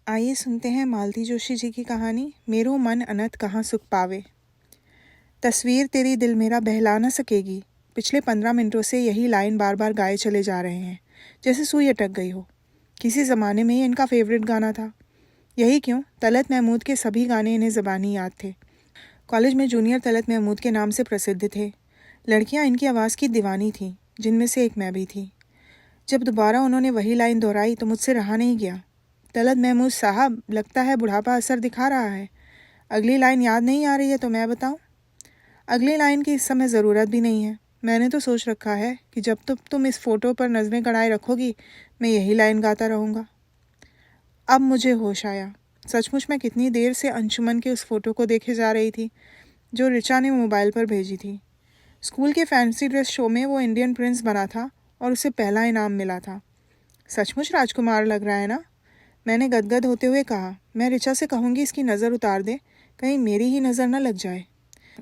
आइए सुनते हैं मालती जोशी जी की कहानी मेरो मन अनंत कहाँ सुख पावे। तस्वीर तेरी दिल मेरा बहला न सकेगी। पिछले 15 मिनटों से यही लाइन बार बार गाए चले जा रहे हैं, जैसे सुई अटक गई हो। किसी ज़माने में ये इनका फेवरेट गाना था। यही क्यों, तलत महमूद के सभी गाने इन्हें ज़बानी याद थे। कॉलेज में जूनियर तलत महमूद के नाम से प्रसिद्ध थे। लड़कियाँ इनकी आवाज़ की दीवानी थीं, जिनमें से एक मैं भी थी। जब दोबारा उन्होंने वही लाइन दोहराई तो मुझसे रहा नहीं गया। तलत महमूद साहब, लगता है बुढ़ापा असर दिखा रहा है। अगली लाइन याद नहीं आ रही है तो मैं बताऊं? अगली लाइन की इस समय ज़रूरत भी नहीं है। मैंने तो सोच रखा है कि जब तक तुम इस फ़ोटो पर नज़रें गड़ाए रखोगी, मैं यही लाइन गाता रहूँगा। अब मुझे होश आया। सचमुच मैं कितनी देर से अंशुमन के उस फ़ोटो को देखे जा रही थी, जो ऋचा ने मोबाइल पर भेजी थी। स्कूल के फैंसी ड्रेस शो में वो इंडियन प्रिंस बना था और उसे पहला इनाम मिला था। सचमुच राजकुमार लग रहा है ना? मैंने गदगद होते हुए कहा। मैं ऋचा से कहूँगी इसकी नज़र उतार दे, कहीं मेरी ही नज़र न लग जाए।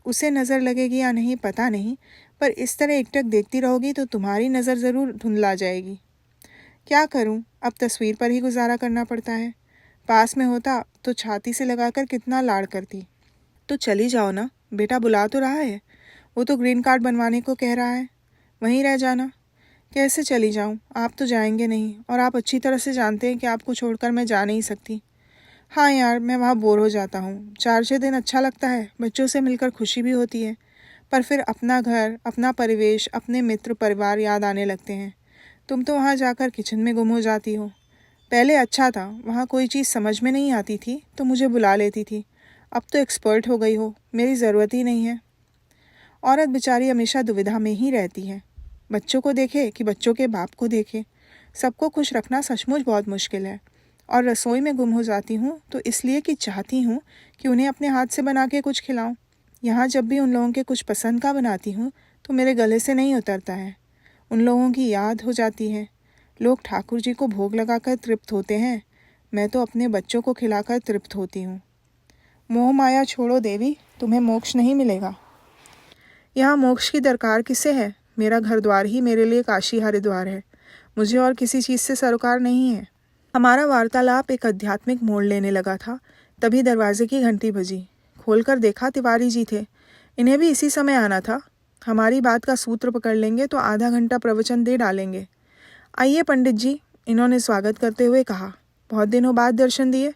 उसे नज़र लगेगी या नहीं पता नहीं, पर इस तरह एकटक देखती रहोगी तो तुम्हारी नज़र ज़रूर धुंधला जाएगी। क्या करूँ, अब तस्वीर पर ही गुजारा करना पड़ता है। पास में होता तो छाती से लगाकर कितना लाड़ करती। तो चली जाओ ना, बेटा बुला तो रहा है। वो तो ग्रीन कार्ड बनवाने को कह रहा है, वहीं रह जाना। कैसे चली जाऊं? आप तो जाएंगे नहीं, और आप अच्छी तरह से जानते हैं कि आपको छोड़कर मैं जा नहीं सकती। हाँ यार, मैं वहाँ बोर हो जाता हूँ। 4-6 दिन अच्छा लगता है, बच्चों से मिलकर खुशी भी होती है, पर फिर अपना घर, अपना परिवेश, अपने मित्र परिवार याद आने लगते हैं। तुम तो वहाँ जाकर किचन में गुम हो जाती हो। पहले अच्छा था, वहाँ कोई चीज़ समझ में नहीं आती थी तो मुझे बुला लेती थी। अब तो एक्सपर्ट हो गई हो, मेरी ज़रूरत ही नहीं है। औरत बेचारी हमेशा दुविधा में ही रहती है, बच्चों को देखे कि बच्चों के बाप को देखे। सबको खुश रखना सचमुच बहुत मुश्किल है। और रसोई में गुम हो जाती हूँ तो इसलिए कि चाहती हूँ कि उन्हें अपने हाथ से बना के कुछ खिलाऊं। यहाँ जब भी उन लोगों के कुछ पसंद का बनाती हूँ तो मेरे गले से नहीं उतरता है। उन लोगों की याद हो जाती है। लोग ठाकुर जी को भोग लगाकर तृप्त होते हैं, मैं तो अपने बच्चों को खिलाकर तृप्त होती हूँ। मोह माया छोड़ो देवी, तुम्हें मोक्ष नहीं मिलेगा। यहाँ मोक्ष की दरकार किसे है? मेरा घर द्वार ही मेरे लिए काशी हरिद्वार है। मुझे और किसी चीज़ से सरोकार नहीं है। हमारा वार्तालाप एक आध्यात्मिक मोड़ लेने लगा था, तभी दरवाजे की घंटी बजी। खोलकर देखा तिवारी जी थे। इन्हें भी इसी समय आना था। हमारी बात का सूत्र पकड़ लेंगे तो आधा घंटा प्रवचन दे डालेंगे। आइए पंडित जी, इन्होंने स्वागत करते हुए कहा। बहुत दिनों बाद दर्शन दिए।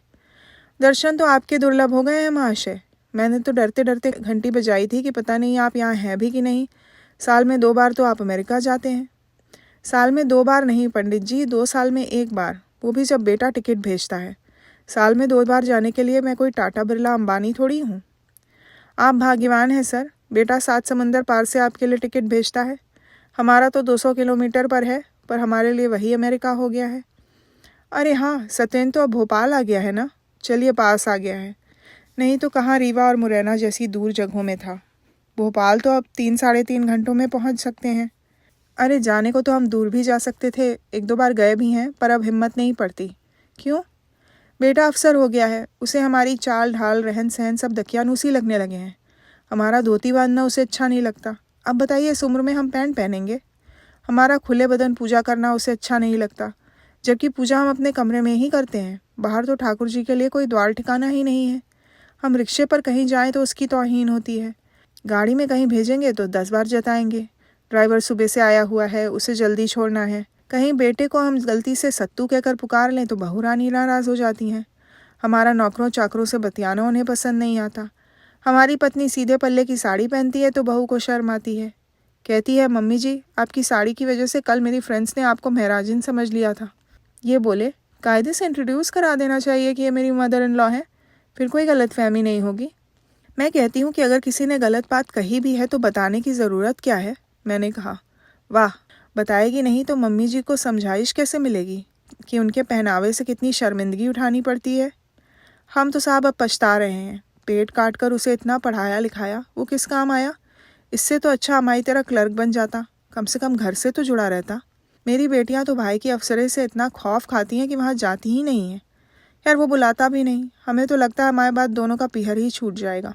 दर्शन तो आपके दुर्लभ हो गए हैं महाशय। मैंने तो डरते डरते घंटी बजाई थी कि पता नहीं आप यहाँ हैं भी कि नहीं। साल में 2 बार तो आप अमेरिका जाते हैं। साल में 2 बार नहीं पंडित जी, 2 साल में 1 बार, वो भी जब बेटा टिकट भेजता है। साल में 2 बार जाने के लिए मैं कोई टाटा बिरला अंबानी थोड़ी हूँ। आप भाग्यवान हैं सर, बेटा 7 समंदर पार से आपके लिए टिकट भेजता है। हमारा तो 200 किलोमीटर पर है, पर हमारे लिए वही अमेरिका हो गया है। अरे हाँ, सत्येन तो अब भोपाल आ गया है ना। चलिए, पास आ गया है, नहीं तो कहाँ रीवा और मुरैना जैसी दूर जगहों में था। भोपाल तो अब 3-3.5 घंटों में पहुँच सकते हैं। अरे जाने को तो हम दूर भी जा सकते थे, 1-2 बार गए भी हैं, पर अब हिम्मत नहीं पड़ती। क्यों? बेटा अफसर हो गया है, उसे हमारी चाल ढाल रहन सहन सब दकियानूसी लगने लगे हैं। हमारा धोती बांधना उसे अच्छा नहीं लगता। अब बताइए, इस उम्र में हम पैंट पहनेंगे? हमारा खुले बदन पूजा करना उसे अच्छा नहीं लगता, जबकि पूजा हम अपने कमरे में ही करते हैं। बाहर तो ठाकुर जी के लिए कोई द्वार ठिकाना ही नहीं है। हम रिक्शे पर कहीं जाएं तो उसकी तौहीन होती है। गाड़ी में कहीं भेजेंगे तो 10 बार जताएंगे। ड्राइवर सुबह से आया हुआ है, उसे जल्दी छोड़ना है। कहीं बेटे को हम गलती से सत्तू कहकर पुकार लें तो बहू रानी नाराज़ हो जाती हैं। हमारा नौकरों चाकरों से बतियाना उन्हें पसंद नहीं आता। हमारी पत्नी सीधे पल्ले की साड़ी पहनती है तो बहू को शर्म आती है। कहती है, मम्मी जी, आपकी साड़ी की वजह से कल मेरी फ्रेंड्स ने आपको महराजिन समझ लिया था। ये बोले, कायदे से इंट्रोड्यूस करा देना चाहिए कि ये मेरी मदर इन लॉ है, फिर कोई गलतफहमी नहीं होगी। मैं कहती हूँ कि अगर किसी ने गलत बात कही भी है तो बताने की ज़रूरत क्या है? मैंने कहा। वाह, बताएगी नहीं तो मम्मी जी को समझाइश कैसे मिलेगी कि उनके पहनावे से कितनी शर्मिंदगी उठानी पड़ती है। हम तो साहब अब पछता रहे हैं। पेट काट कर उसे इतना पढ़ाया लिखाया, वो किस काम आया? इससे तो अच्छा हमारी तरह क्लर्क बन जाता, कम से कम घर से तो जुड़ा रहता। मेरी बेटियां तो भाई की अफसरे से इतना खौफ खाती हैं कि वहाँ जाती ही नहीं है। यार वो बुलाता भी नहीं। हमें तो लगता है हमारे बाद दोनों का पीहर ही छूट जाएगा।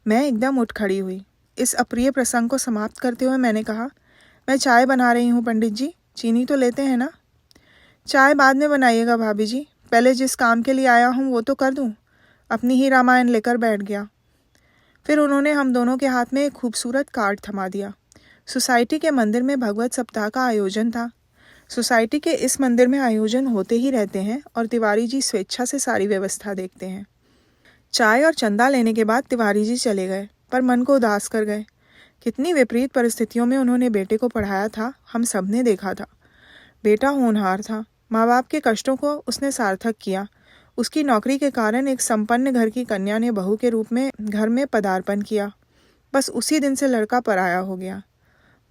मैं एकदम उठ खड़ी हुई। इस अप्रिय प्रसंग को समाप्त करते हुए मैंने कहा, मैं चाय बना रही हूँ पंडित जी, चीनी तो लेते हैं ना? चाय बाद में बनाइएगा भाभी जी, पहले जिस काम के लिए आया हूँ वो तो कर दूँ। अपनी ही रामायण लेकर बैठ गया। फिर उन्होंने हम दोनों के हाथ में एक खूबसूरत कार्ड थमा दिया। सोसाइटी के मंदिर में भगवत सप्ताह का आयोजन था। सोसाइटी के इस मंदिर में आयोजन होते ही रहते हैं और तिवारी जी स्वेच्छा से सारी व्यवस्था देखते हैं। चाय और चंदा लेने के बाद तिवारी जी चले गए, पर मन को उदास कर गए। कितनी विपरीत परिस्थितियों में उन्होंने बेटे को पढ़ाया था, हम सब ने देखा था। बेटा होनहार था, माँ बाप के कष्टों को उसने सार्थक किया। उसकी नौकरी के कारण एक संपन्न घर की कन्या ने बहू के रूप में घर में पदार्पण किया। बस उसी दिन से लड़का पराया हो गया।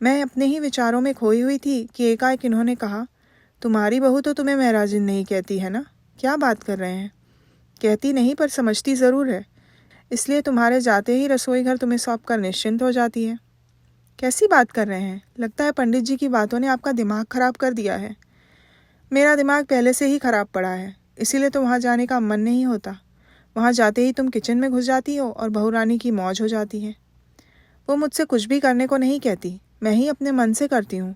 मैं अपने ही विचारों में खोई हुई थी कि एकाएक इन्होंने कहा, तुम्हारी बहू तो तुम्हें महराजिन नहीं कहती है ना? क्या बात कर रहे हैं? कहती नहीं, पर समझती ज़रूर है। इसलिए तुम्हारे जाते ही रसोई घर तुम्हें सौंप कर निश्चिंत हो जाती है। कैसी बात कर रहे हैं? लगता है पंडित जी की बातों ने आपका दिमाग खराब कर दिया है। मेरा दिमाग पहले से ही खराब पड़ा है, इसीलिए तो वहाँ जाने का मन नहीं होता। वहाँ जाते ही तुम किचन में घुस जाती हो और बहू रानी की मौज हो जाती है। वो मुझसे कुछ भी करने को नहीं कहती, मैं ही अपने मन से करती हूँ।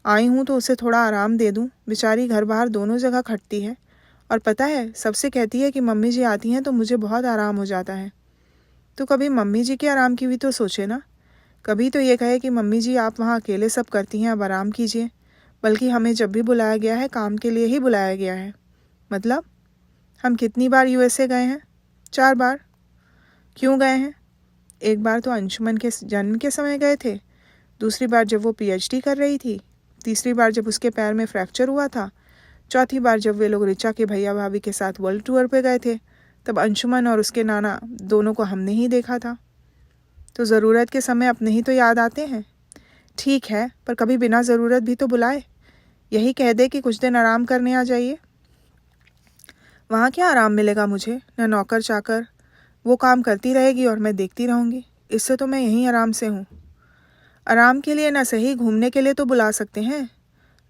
आई हूँ तो उसे थोड़ा आराम दे दूँ। बेचारी घर बाहर दोनों जगह खटती है, और पता है सबसे कहती है कि मम्मी जी आती हैं तो मुझे बहुत आराम हो जाता है। तो कभी मम्मी जी के आराम की भी तो सोचे ना। कभी तो ये कहे कि मम्मी जी आप वहाँ अकेले सब करती हैं, अब आराम कीजिए। बल्कि हमें जब भी बुलाया गया है काम के लिए ही बुलाया गया है। मतलब हम कितनी बार यूएसए गए हैं? 4 बार। क्यों गए हैं? एक बार तो अंशुमन के जन्म के समय गए थे, दूसरी बार जब वो पीएचडी कर रही थी, तीसरी बार जब उसके पैर में फ्रैक्चर हुआ था, चौथी बार जब वे लोग ऋचा के भैया भाभी के साथ वर्ल्ड टूर पे गए थे। तब अंशुमन और उसके नाना दोनों को हमने ही देखा था। तो ज़रूरत के समय अपने ही तो याद आते हैं। ठीक है, पर कभी बिना ज़रूरत भी तो बुलाए। यही कह दे कि कुछ दिन आराम करने आ जाइए। वहाँ क्या आराम मिलेगा मुझे? न नौकर चाकर, वो काम करती रहेगी और मैं देखती रहूँगी। इससे तो मैं यहीं आराम से हूँ। आराम के लिए ना सही, घूमने के लिए तो बुला सकते हैं।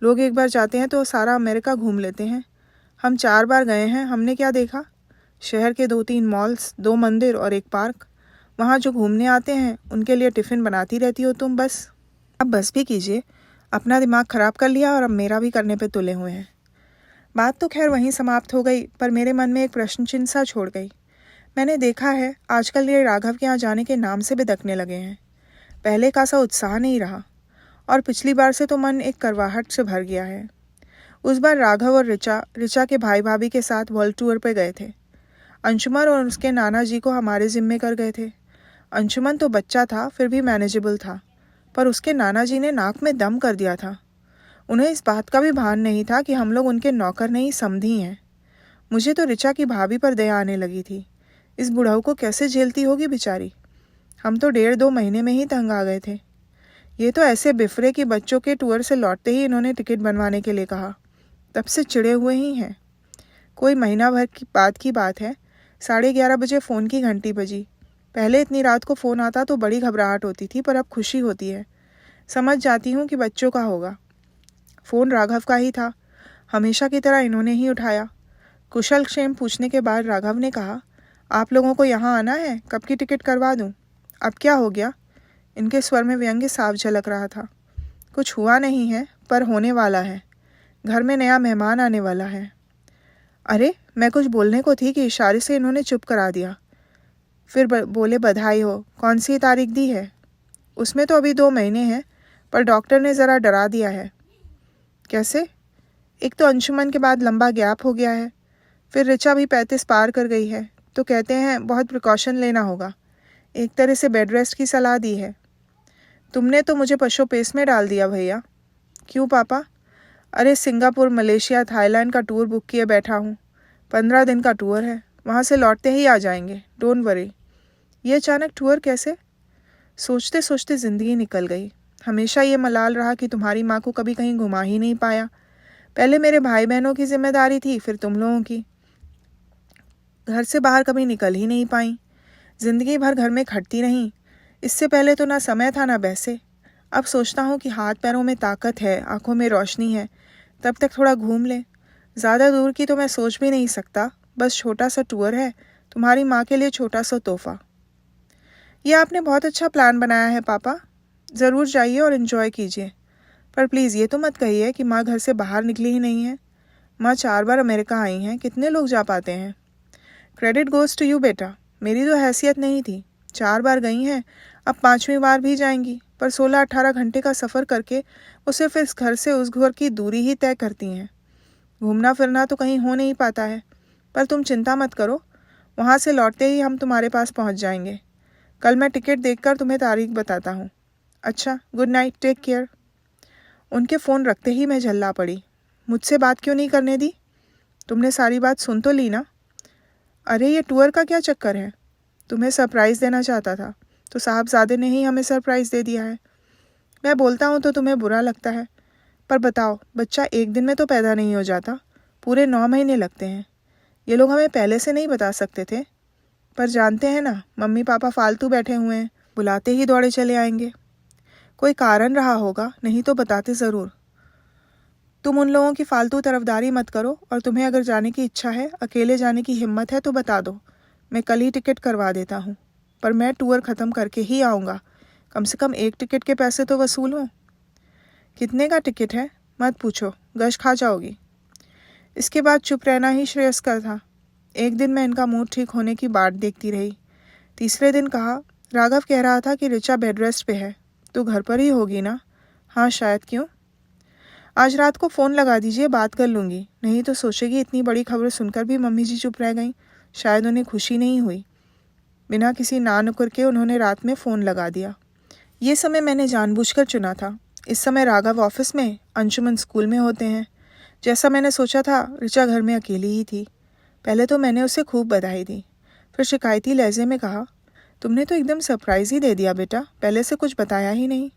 लोग एक बार जाते हैं तो सारा अमेरिका घूम लेते हैं। हम 4 बार गए हैं, हमने क्या देखा? शहर के 2-3 मॉल्स, 2 मंदिर और एक पार्क। वहाँ जो घूमने आते हैं उनके लिए टिफ़िन बनाती रहती हो तुम बस। अब बस भी कीजिए, अपना दिमाग ख़राब कर लिया और अब मेरा भी करने पे तुले हुए हैं। बात तो खैर वहीं समाप्त हो गई, पर मेरे मन में एक प्रश्न चिन्ह सा छोड़ गई। मैंने देखा है आजकल ये राघव के यहाँ जाने के नाम से बिदकने लगे हैं। पहले का सा उत्साह नहीं रहा, और पिछली बार से तो मन एक करवाहट से भर गया है। उस बार राघव और ऋचा के भाई भाभी के साथ वर्ल्ड टूर पे गए थे। अंशुमन और उसके नाना जी को हमारे जिम्मे कर गए थे। अंशुमन तो बच्चा था, फिर भी मैनेजेबल था, पर उसके नाना जी ने नाक में दम कर दिया था। उन्हें इस बात का भी भान नहीं था कि हम लोग उनके नौकर नहीं समधी हैं। मुझे तो ऋचा की भाभी पर दया आने लगी थी। इस बुढ़ऊ को कैसे झेलती होगी बेचारी। हम तो 1.5-2 महीने में ही तंग आ गए थे। ये तो ऐसे बिफरे कि बच्चों के टूर से लौटते ही इन्होंने टिकट बनवाने के लिए कहा। तब से चिड़े हुए ही हैं। कोई महीना भर की बात है, 11:30 बजे फ़ोन की घंटी बजी। पहले इतनी रात को फ़ोन आता तो बड़ी घबराहट होती थी, पर अब खुशी होती है। समझ जाती हूँ कि बच्चों का होगा। फ़ोन राघव का ही था। हमेशा की तरह इन्होंने ही उठाया। कुशल क्षेम पूछने के बाद राघव ने कहा, आप लोगों को यहाँ आना है? कब की टिकट करवा दूँ? अब क्या हो गया? इनके स्वर में व्यंग्य साफ झलक रहा था। कुछ हुआ नहीं है, पर होने वाला है। घर में नया मेहमान आने वाला है। अरे, मैं कुछ बोलने को थी कि इशारे से इन्होंने चुप करा दिया। फिर बोले, बधाई हो। कौन सी तारीख दी है? उसमें तो अभी 2 महीने हैं, पर डॉक्टर ने ज़रा डरा दिया है। कैसे? एक तो अंशुमन के बाद लंबा गैप हो गया है, फिर ऋचा भी 35 पार कर गई है, तो कहते हैं बहुत प्रिकॉशन लेना होगा। एक तरह से बेड रेस्ट की सलाह दी है। तुमने तो मुझे पशु पेस में डाल दिया भैया। क्यों पापा? अरे, सिंगापुर, मलेशिया, थाईलैंड का टूर बुक किए बैठा हूँ। 15 दिन का टूर है, वहाँ से लौटते ही आ जाएंगे। Don't worry. ये अचानक टूर कैसे? सोचते सोचते ज़िंदगी निकल गई। हमेशा ये मलाल रहा कि तुम्हारी माँ को कभी कहीं घुमा ही नहीं पाया। पहले मेरे भाई बहनों की जिम्मेदारी थी, फिर तुम लोगों की। घर से बाहर कभी निकल ही नहीं पाई। ज़िंदगी भर घर में खटती रहीं। इससे पहले तो ना समय था ना पैसे। अब सोचता हूँ कि हाथ पैरों में ताकत है, आंखों में रोशनी है, तब तक थोड़ा घूम ले। ज़्यादा दूर की तो मैं सोच भी नहीं सकता। बस छोटा सा टूर है, तुम्हारी माँ के लिए छोटा सा तोहफा। ये आपने बहुत अच्छा प्लान बनाया है पापा। ज़रूर जाइए और इन्जॉय कीजिए, पर प्लीज़ ये तो मत कहिए कि माँ घर से बाहर निकली ही नहीं है। माँ 4 बार अमेरिका आई हैं, कितने लोग जा पाते हैं? क्रेडिट गोज़ टू यू बेटा, मेरी तो हैसियत नहीं थी। 4 बार गई हैं, अब 5वीं बार भी जाएंगी, पर 16-18 घंटे का सफ़र करके वो सिर्फ इस घर से उस घर की दूरी ही तय करती हैं। घूमना फिरना तो कहीं हो नहीं पाता है, पर तुम चिंता मत करो, वहाँ से लौटते ही हम तुम्हारे पास पहुँच जाएंगे। कल मैं टिकट देखकर तुम्हें तारीख बताता हूँ। अच्छा, गुड नाइट, टेक केयर। उनके फ़ोन रखते ही मैं झल्ला पड़ी। मुझसे बात क्यों नहीं करने दी? तुमने सारी बात सुन तो ली ना? अरे ये टूर का क्या चक्कर है? तुम्हें सरप्राइज़ देना चाहता था, तो साहबजादे ने ही हमें सरप्राइज़ दे दिया है। मैं बोलता हूँ तो तुम्हें बुरा लगता है, पर बताओ, बच्चा एक दिन में तो पैदा नहीं हो जाता, पूरे 9 महीने लगते हैं। ये लोग हमें पहले से नहीं बता सकते थे, पर जानते हैं ना, मम्मी पापा फालतू बैठे हुए हैं, बुलाते ही दौड़े चले आएंगे। कोई कारण रहा होगा, नहीं तो बताते ज़रूर। तुम उन लोगों की फालतू तरफदारी मत करो, और तुम्हें अगर जाने की इच्छा है, अकेले जाने की हिम्मत है तो बता दो, मैं कल ही टिकट करवा देता हूँ। पर मैं टूर ख़त्म करके ही आऊँगा, कम से कम एक टिकट के पैसे तो वसूल हों। कितने का टिकट है? मत पूछो, गश खा जाओगी। इसके बाद चुप रहना ही श्रेयस्कर था। एक दिन मैं इनका मूड ठीक होने की बाट देखती रही। तीसरे दिन कहा, राघव कह रहा था कि ऋचा बेड रेस्ट पे है, तो घर पर ही होगी ना? हाँ शायद, क्यों? आज रात को फ़ोन लगा दीजिए, बात कर लूँगी, नहीं तो सोचेगी इतनी बड़ी खबर सुनकर भी मम्मी जी चुप रह गईं, शायद उन्हें खुशी नहीं हुई। बिना किसी ना नुक्कर के उन्होंने रात में फ़ोन लगा दिया। ये समय मैंने जानबूझकर चुना था। इस समय राघव ऑफिस में, अंशुमन स्कूल में होते हैं। जैसा मैंने सोचा था, ऋचा घर में अकेली ही थी। पहले तो मैंने उसे खूब बधाई दी, फिर शिकायती लहजे में कहा, तुमने तो एकदम सरप्राइज़ ही दे दिया बेटा, पहले से कुछ बताया ही नहीं।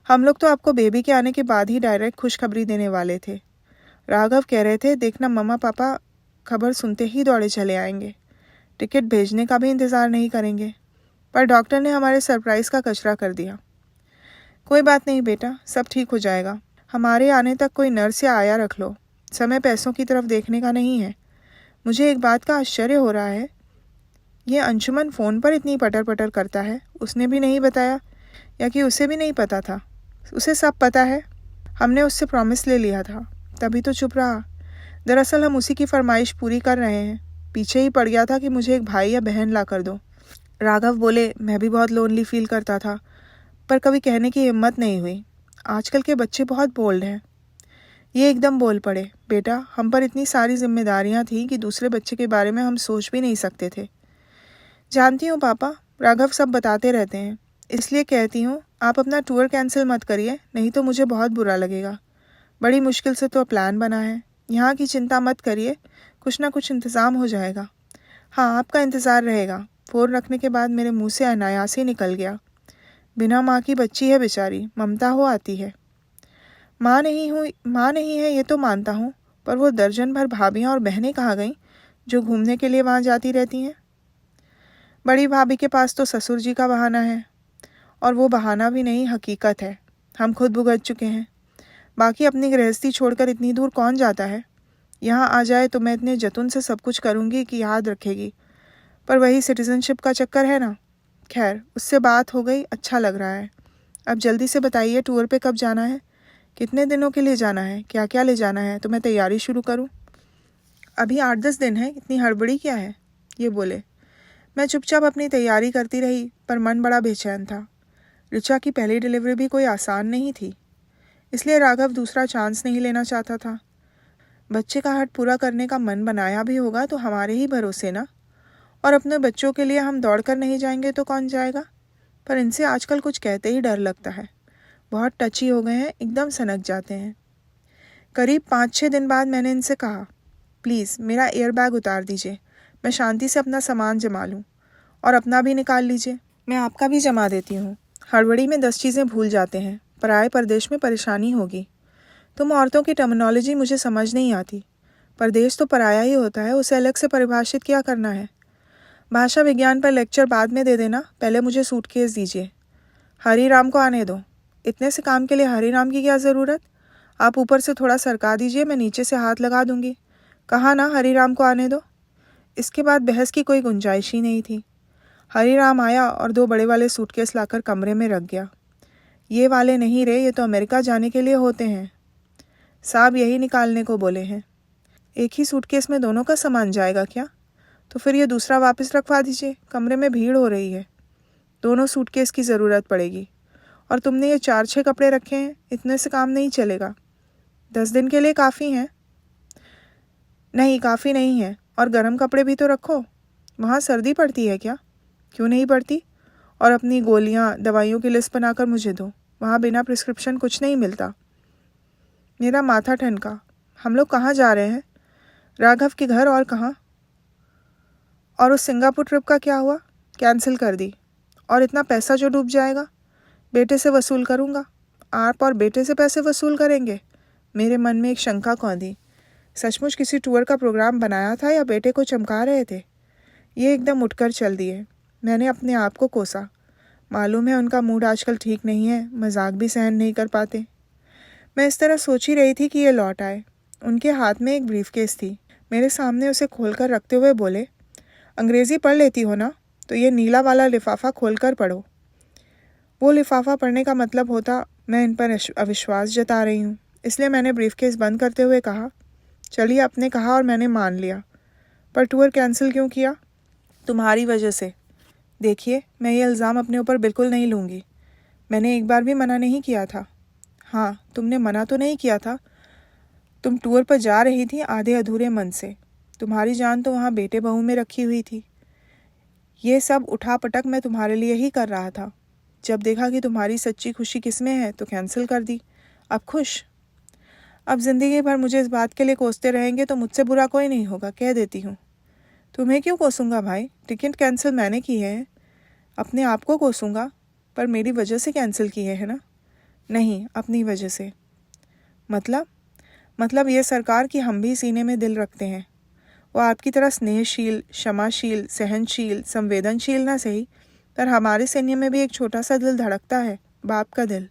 हम लोग तो आपको बेबी के आने के बाद ही डायरेक्ट खुशखबरी देने वाले थे। राघव कह रहे थे, देखना मम्मा पापा खबर सुनते ही दौड़े चले आएंगे, टिकट भेजने का भी इंतज़ार नहीं करेंगे, पर डॉक्टर ने हमारे सरप्राइज़ का कचरा कर दिया। कोई बात नहीं बेटा, सब ठीक हो जाएगा। हमारे आने तक कोई नर्स या आया रख लो, समय पैसों की तरफ देखने का नहीं है। मुझे एक बात का आश्चर्य हो रहा है, ये अंशुमन फ़ोन पर इतनी पटर पटर करता है, उसने भी नहीं बताया, या कि उसे भी नहीं पता था? उसे सब पता है, हमने उससे प्रॉमिस ले लिया था, तभी तो चुप रहा। दरअसल हम उसी की फरमाइश पूरी कर रहे हैं, पीछे ही पड़ गया था कि मुझे एक भाई या बहन ला कर दो। राघव बोले, मैं भी बहुत लोनली फील करता था, पर कभी कहने की हिम्मत नहीं हुई। आजकल के बच्चे बहुत बोल्ड हैं। ये एकदम बोल पड़े, बेटा हम पर इतनी सारी जिम्मेदारियां थीं कि दूसरे बच्चे के बारे में हम सोच भी नहीं सकते थे। जानती हूँ पापा, राघव सब बताते रहते हैं, इसलिए कहती हूँ आप अपना टूर कैंसिल मत करिए, नहीं तो मुझे बहुत बुरा लगेगा। बड़ी मुश्किल से तो प्लान बना है। यहाँ की चिंता मत करिए, कुछ ना कुछ इंतज़ाम हो जाएगा। हाँ, आपका इंतज़ार रहेगा। फ़ोन रखने के बाद मेरे मुंह से अनायास ही निकल गया, बिना माँ की बच्ची है बेचारी, ममता हो आती है। माँ नहीं है ये तो मानता हूँ, पर वो दर्जन भर भाभियाँ और बहनें कहाँ गईं जो घूमने के लिए वहाँ जाती रहती हैं? बड़ी भाभी के पास तो ससुर जी का बहाना है, और वो बहाना भी नहीं, हकीकत है। हम खुद भुगत चुके हैं। बाकी अपनी गृहस्थी छोड़कर इतनी दूर कौन जाता है? यहाँ आ जाए तो मैं इतने जतन से सब कुछ करूँगी कि याद रखेगी, पर वही सिटीज़नशिप का चक्कर है ना। खैर, उससे बात हो गई, अच्छा लग रहा है। अब जल्दी से बताइए, टूर पे कब जाना है? कितने दिनों के लिए जाना है? क्या क्या ले जाना है, तो मैं तैयारी शुरू करूँ? अभी 8-10 दिन है, इतनी हड़बड़ी क्या है? ये बोले। मैं चुपचाप अपनी तैयारी करती रही, पर मन बड़ा बेचैन था। ऋचा की पहली डिलीवरी भी कोई आसान नहीं थी, इसलिए राघव दूसरा चांस नहीं लेना चाहता था। बच्चे का हट पूरा करने का मन बनाया भी होगा तो हमारे ही भरोसे ना, और अपने बच्चों के लिए हम दौड़ कर नहीं जाएंगे तो कौन जाएगा? पर इनसे आजकल कुछ कहते ही डर लगता है, बहुत टची हो गए हैं, एकदम सनक जाते हैं। करीब 5-6 दिन बाद मैंने इनसे कहा, प्लीज़ मेरा एयर बैग उतार दीजिए, मैं शांति से अपना सामान जमा लूँ, और अपना भी निकाल लीजिए, मैं आपका भी जमा देती हूँ। हड़बड़ी में 10 चीज़ें भूल जाते हैं, पराए परदेश में परेशानी होगी। तुम औरतों की टर्मिनोलॉजी मुझे समझ नहीं आती। परदेश तो पराया ही होता है, उसे अलग से परिभाषित क्या करना है? भाषा विज्ञान पर लेक्चर बाद में दे देना, पहले मुझे सूटकेस दीजिए। हरीराम को आने दो। इतने से काम के लिए हरीराम की क्या ज़रूरत? आप ऊपर से थोड़ा सरका दीजिए, मैं नीचे से हाथ लगा दूंगी। कहा ना हरीराम को आने दो। इसके बाद बहस की कोई गुंजाइश ही नहीं थी। हरीराम आया और 2 बड़े वाले सूटकेस लाकर कमरे में रख गया। ये वाले नहीं रे, ये तो अमेरिका जाने के लिए होते हैं। साहब यही निकालने को बोले हैं। एक ही सूटकेस में दोनों का सामान जाएगा क्या? तो फिर ये दूसरा वापस रखवा दीजिए, कमरे में भीड़ हो रही है। दोनों सूटकेस की ज़रूरत पड़ेगी। और तुमने ये 4-6 कपड़े रखे हैं, इतने से काम नहीं चलेगा। 10 दिन के लिए काफ़ी हैं। नहीं, काफ़ी नहीं है, और गर्म कपड़े भी तो रखो। वहाँ सर्दी पड़ती है क्या? क्यों नहीं पड़ती? और अपनी गोलियाँ, दवाइयों की लिस्ट बनाकर मुझे दो। वहाँ बिना प्रिस्क्रिप्शन कुछ नहीं मिलता। मेरा माथा ठनका। हम लोग कहाँ जा रहे हैं? राघव के घर, और कहाँ? और उस सिंगापुर ट्रिप का क्या हुआ? कैंसिल कर दी। और इतना पैसा जो डूब जाएगा? बेटे से वसूल करूँगा। आप और बेटे से पैसे वसूल करेंगे? मेरे मन में एक शंका कौंधी। सचमुच किसी टूर का प्रोग्राम बनाया था या बेटे को चमका रहे थे? ये एकदम उठकर चल दिए। मैंने अपने आप को कोसा। मालूम है उनका मूड आजकल ठीक नहीं है, मजाक भी सहन नहीं कर पाते। मैं इस तरह सोच ही रही थी कि ये लौट आए। उनके हाथ में एक ब्रीफकेस थी। मेरे सामने उसे खोलकर रखते हुए बोले, अंग्रेज़ी पढ़ लेती हो ना, तो ये नीला वाला लिफाफा खोलकर पढ़ो। वो लिफाफा पढ़ने का मतलब होता मैं इन पर अविश्वास जता रही हूँ, इसलिए मैंने ब्रीफकेस बंद करते हुए कहा, चलिए आपने कहा और मैंने मान लिया, पर टूर कैंसिल क्यों किया? तुम्हारी वजह से। देखिए, मैं ये इल्ज़ाम अपने ऊपर बिल्कुल नहीं लूँगी। मैंने एक बार भी मना नहीं किया था। हाँ, तुमने मना तो नहीं किया था। तुम टूर पर जा रही थी आधे अधूरे मन से। तुम्हारी जान तो वहाँ बेटे बहू में रखी हुई थी। ये सब उठापटक मैं तुम्हारे लिए ही कर रहा था। जब देखा कि तुम्हारी सच्ची खुशी किसमें है तो कैंसिल कर दी। अब खुश? अब ज़िंदगी भर मुझे इस बात के लिए कोसते रहेंगे तो मुझसे बुरा कोई नहीं होगा, कह देती हूँ। तुम्हें क्यों कोसूंगा भाई? टिकट कैंसिल मैंने की है। अपने आप को कोसूंगा, पर मेरी वजह से कैंसिल की है ना? नहीं, अपनी वजह से। मतलब ये सरकार कि हम भी सीने में दिल रखते हैं। वो आपकी तरह स्नेहशील, क्षमाशील, सहनशील, संवेदनशील ना सही, पर हमारे सैन्य में भी एक छोटा सा दिल धड़कता है, बाप का दिल।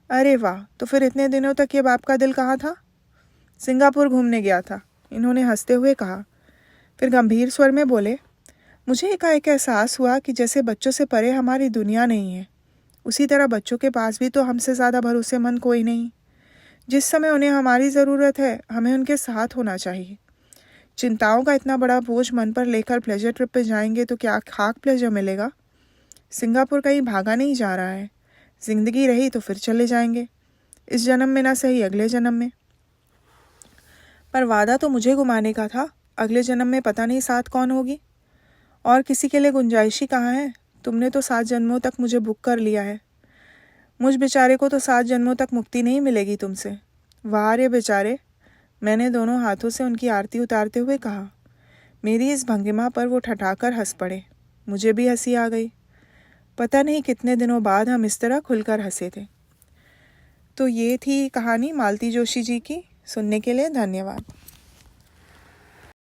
अरे वाह, तो फिर इतने दिनों तक ये बाप का दिल कहाँ था? सिंगापुर घूमने गया था, इन्होंने हंसते हुए कहा। फिर गंभीर स्वर में बोले, मुझे एकाएक एहसास हुआ कि जैसे बच्चों से परे हमारी दुनिया नहीं है, उसी तरह बच्चों के पास भी तो हमसे ज़्यादा भरोसेमंद कोई नहीं। जिस समय उन्हें हमारी ज़रूरत है, हमें उनके साथ होना चाहिए। चिंताओं का इतना बड़ा बोझ मन पर लेकर प्लेजर ट्रिप पे जाएंगे तो क्या खाक प्लेजर मिलेगा? सिंगापुर कहीं भागा नहीं जा रहा है। ज़िंदगी रही तो फिर चले जाएंगे, इस जन्म में ना सही अगले जन्म में। पर वादा तो मुझे घुमाने का था, अगले जन्म में पता नहीं साथ कौन होगी। और किसी के लिए गुंजाइश ही कहाँ है? तुमने तो 7 जन्मों तक मुझे बुक कर लिया है। मुझ बेचारे को तो 7 जन्मों तक मुक्ति नहीं मिलेगी तुमसे। वाह रे बेचारे, मैंने दोनों हाथों से उनकी आरती उतारते हुए कहा। मेरी इस भंगिमा पर वो ठठाकर हंस पड़े। मुझे भी हंसी आ गई। पता नहीं कितने दिनों बाद हम इस तरह खुलकर हंसे थे। तो ये थी कहानी मालती जोशी जी की। सुनने के लिए धन्यवाद।